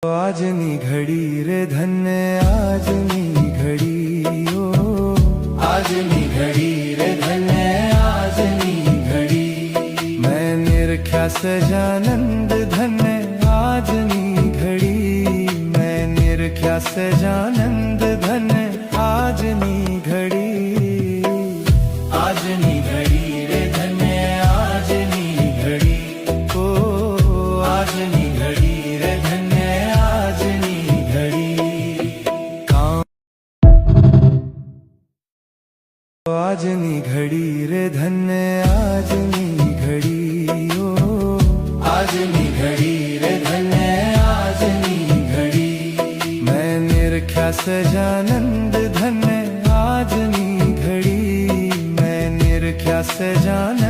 આજની ઘડી રે ધન્ય આજની ઘડી ઓ આજની ઘડી રે ધન્ય આજની ઘડી મેં નિરખ્યા સજાનંદ ધન્ય આજની ઘડી મેં નિરખ્યા સજાનંદ ધન્ય આજની ઘડી આજની ઘડી રે ધન્ય આજની ઘડી ઓ આજની ઘડી રે ધન્ય આજની ઘડી આજની ઘડી રે ધન્ય આજની ઘડી ઓ આજની ઘડી રે ધન્ય આજની ઘડી મેં નિરખ્યા સજાનંદ ધન્ય આજની ઘડી મેં નિરખ્યા સજાનંદ